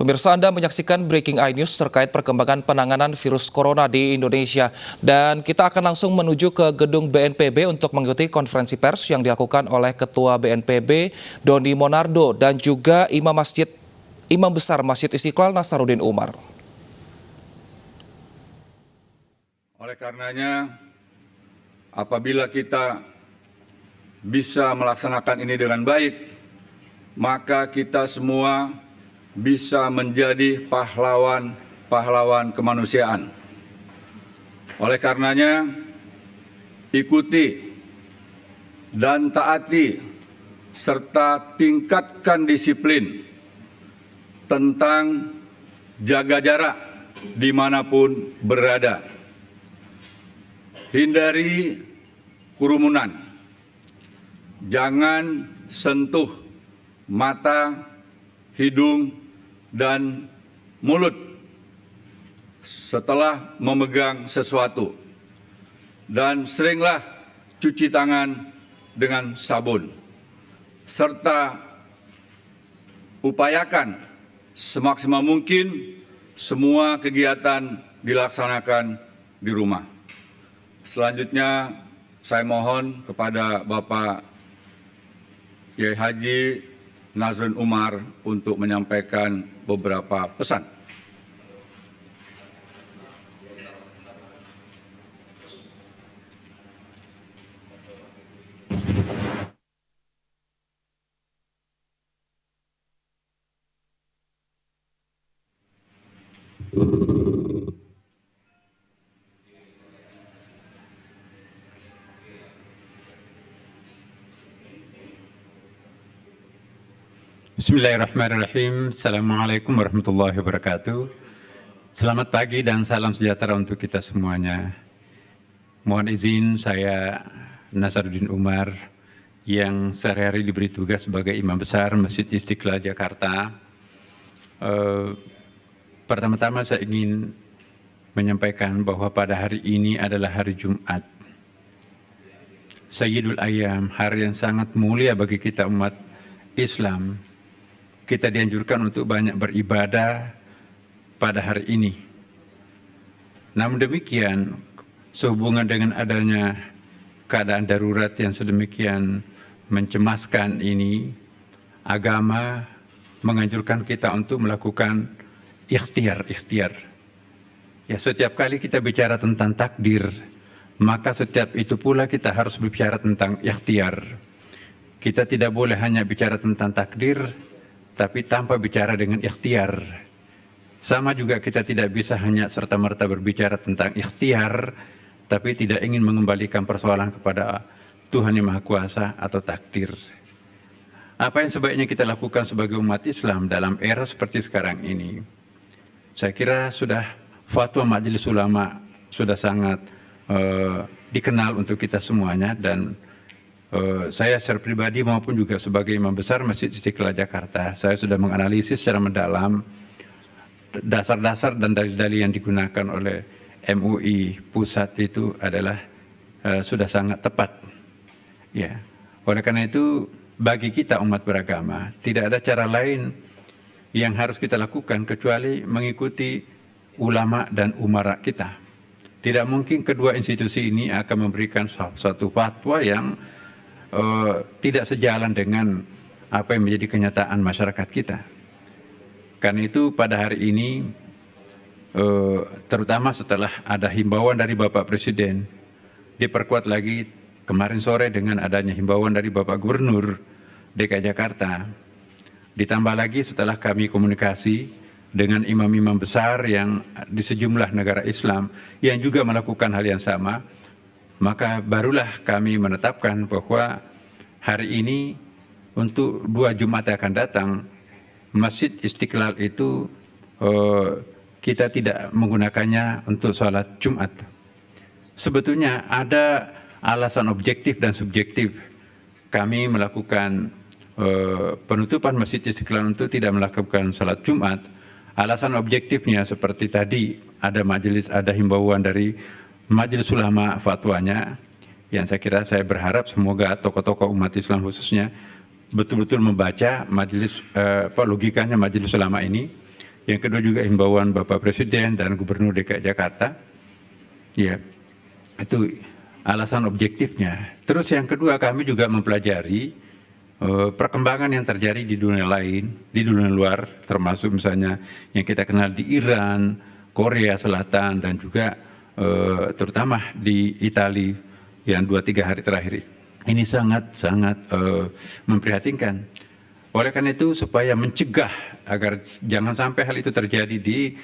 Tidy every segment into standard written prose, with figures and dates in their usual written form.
Pemirsa, Anda menyaksikan Breaking iNews terkait perkembangan penanganan virus corona di Indonesia. Dan kita akan langsung menuju ke gedung BNPB untuk mengikuti konferensi pers yang dilakukan oleh Ketua BNPB Doni Monardo dan juga Imam Besar Masjid Istiqlal Nasaruddin Umar. Oleh karenanya, apabila kita bisa melaksanakan ini dengan baik, maka kita semua bisa menjadi pahlawan kemanusiaan. Oleh karenanya, ikuti dan taati serta tingkatkan disiplin tentang jaga jarak dimanapun berada. Hindari kerumunan, jangan sentuh mata, hidung, dan mulut setelah memegang sesuatu. Dan seringlah cuci tangan dengan sabun. Serta upayakan semaksimal mungkin semua kegiatan dilaksanakan di rumah. Selanjutnya saya mohon kepada Bapak Kiai Haji Nasaruddin Umar untuk menyampaikan beberapa pesan. Bismillahirrahmanirrahim. Assalamualaikum warahmatullahi wabarakatuh. Selamat pagi dan salam sejahtera untuk kita semuanya. Mohon izin saya Nasaruddin Umar yang sehari-hari diberi tugas sebagai Imam Besar Masjid Istiqlal Jakarta. Pertama-tama saya ingin menyampaikan bahwa pada hari ini adalah hari Jumat. Sayyidul Ayyam, hari yang sangat mulia bagi kita umat Islam. Kita dianjurkan untuk banyak beribadah pada hari ini. Namun demikian, sehubungan dengan adanya keadaan darurat yang sedemikian mencemaskan ini, agama menganjurkan kita untuk melakukan ikhtiar. Ya, setiap kali kita bicara tentang takdir, maka setiap itu pula kita harus berbicara tentang ikhtiar. Kita tidak boleh hanya bicara tentang takdir, tapi tanpa bicara dengan ikhtiar. Sama juga kita tidak bisa hanya serta-merta berbicara tentang ikhtiar, tapi tidak ingin mengembalikan persoalan kepada Tuhan Yang Maha Kuasa atau takdir. Apa yang sebaiknya kita lakukan sebagai umat Islam dalam era seperti sekarang ini? Saya kira sudah fatwa Majelis Ulama sudah sangat dikenal untuk kita semuanya, dan saya secara pribadi maupun juga sebagai Imam Besar Masjid Istiqlal Jakarta, saya sudah menganalisis secara mendalam dasar-dasar dan dalil-dalil yang digunakan oleh MUI pusat itu adalah sudah sangat tepat. Ya, oleh karena itu bagi kita umat beragama tidak ada cara lain yang harus kita lakukan kecuali mengikuti ulama dan umara kita. Tidak mungkin kedua institusi ini akan memberikan suatu fatwa yang tidak sejalan dengan apa yang menjadi kenyataan masyarakat kita. Karena itu pada hari ini, terutama setelah ada himbauan dari Bapak Presiden, diperkuat lagi kemarin sore dengan adanya himbauan dari Bapak Gubernur DKI Jakarta, ditambah lagi setelah kami komunikasi dengan imam-imam besar yang di sejumlah negara Islam yang juga melakukan hal yang sama, maka barulah kami menetapkan bahwa hari ini untuk 2 Jumat yang akan datang, Masjid Istiqlal itu kita tidak menggunakannya untuk sholat Jumat. Sebetulnya ada alasan objektif dan subjektif kami melakukan penutupan Masjid Istiqlal untuk tidak melakukan sholat Jumat. Alasan objektifnya seperti tadi, ada himbauan dari Majelis Ulama fatwanya, yang saya berharap semoga tokoh-tokoh umat Islam khususnya betul-betul membaca logikanya Majelis Ulama ini, Yang kedua juga himbauan Bapak Presiden dan Gubernur DKI Jakarta. Ya, itu alasan objektifnya. Terus yang kedua, kami juga mempelajari perkembangan yang terjadi di dunia lain, di dunia luar, termasuk misalnya yang kita kenal di Iran, Korea Selatan, dan juga terutama di Italia yang 2-3 hari terakhir. Ini sangat-sangat memprihatinkan. Oleh karena itu, supaya mencegah agar jangan sampai hal itu terjadi di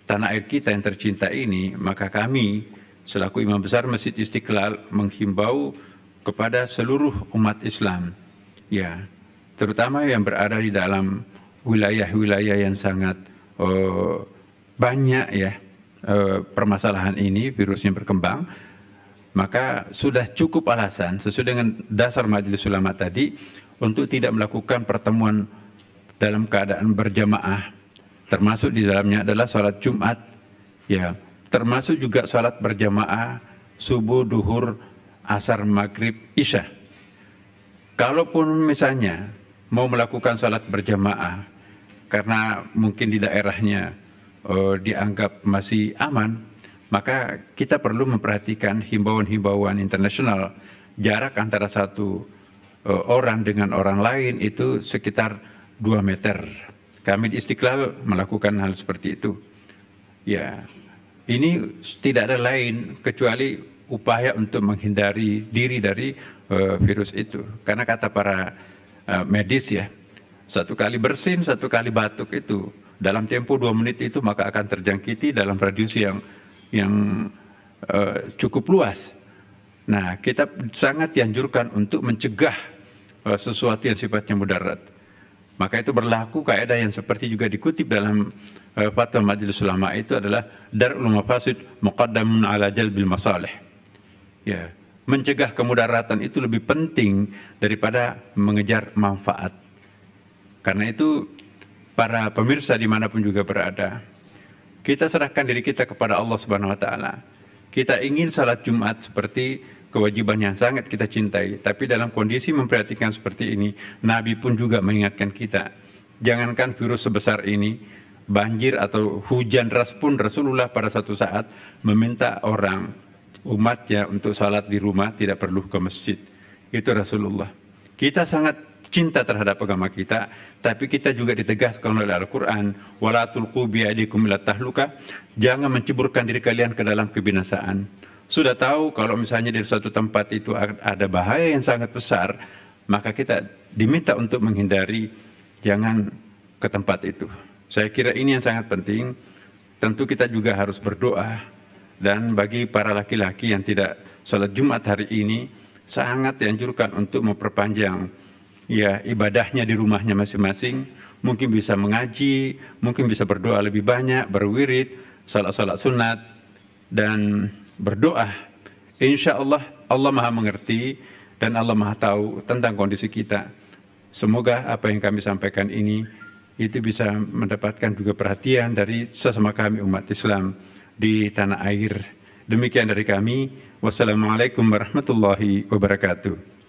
tanah air kita yang tercinta ini, maka kami selaku Imam Besar Masjid Istiqlal menghimbau kepada seluruh umat Islam, ya, terutama yang berada di dalam wilayah-wilayah yang sangat banyak ya permasalahan ini, virusnya berkembang, maka sudah cukup alasan sesuai dengan dasar Majelis Ulama tadi untuk tidak melakukan pertemuan dalam keadaan berjamaah, termasuk di dalamnya adalah sholat Jumat, ya, termasuk juga sholat berjamaah subuh, duhur, asar, maghrib, isya. Kalaupun misalnya mau melakukan sholat berjamaah karena mungkin di daerahnya dianggap masih aman, maka kita perlu memperhatikan himbauan-himbauan internasional. Jarak antara satu orang dengan orang lain itu sekitar 2 meter. Kami di Istiqlal melakukan hal seperti itu. Ya, ini tidak ada lain kecuali upaya untuk menghindari diri dari virus itu. Karena kata para medis ya, 1 kali bersin, 1 kali batuk itu dalam tempo 2 menit itu maka akan terjangkiti dalam radius yang cukup luas. Nah, kita sangat dianjurkan untuk mencegah sesuatu yang sifatnya mudarat. Maka itu berlaku kaidah yang seperti juga dikutip dalam fatwa Majelis Ulama, itu adalah dar'ul mafasid muqaddamun ala jalbil masalih. Ya, mencegah kemudaratan itu lebih penting daripada mengejar manfaat. Karena itu para pemirsa dimanapun juga berada, kita serahkan diri kita kepada Allah Subhanahu wa taala. Kita ingin salat Jumat seperti kewajiban yang sangat kita cintai, tapi dalam kondisi memperhatikan seperti ini, Nabi pun juga mengingatkan kita. Jangankan virus sebesar ini, banjir atau hujan deras pun Rasulullah pada satu saat meminta orang umatnya untuk salat di rumah, tidak perlu ke masjid. Itu Rasulullah. Kita sangat cinta terhadap agama kita, tapi kita juga ditegaskan oleh Al-Quran, wala tulqu bi'aidikum ila tahluka, jangan menceburkan diri kalian ke dalam kebinasaan. Sudah tahu kalau misalnya di suatu tempat itu ada bahaya yang sangat besar, maka kita diminta untuk menghindari, jangan ke tempat itu. Saya kira ini yang sangat penting. Tentu kita juga harus berdoa, dan bagi para laki-laki yang tidak sholat Jumat hari ini, sangat dianjurkan untuk memperpanjang ya ibadahnya di rumahnya masing-masing. Mungkin bisa mengaji, mungkin bisa berdoa lebih banyak, berwirid, salat-salat sunat, dan berdoa. Insya Allah, Allah Maha mengerti dan Allah Maha tahu tentang kondisi kita. Semoga apa yang kami sampaikan ini itu bisa mendapatkan juga perhatian dari sesama kami umat Islam di tanah air. Demikian dari kami. Wassalamualaikum warahmatullahi wabarakatuh.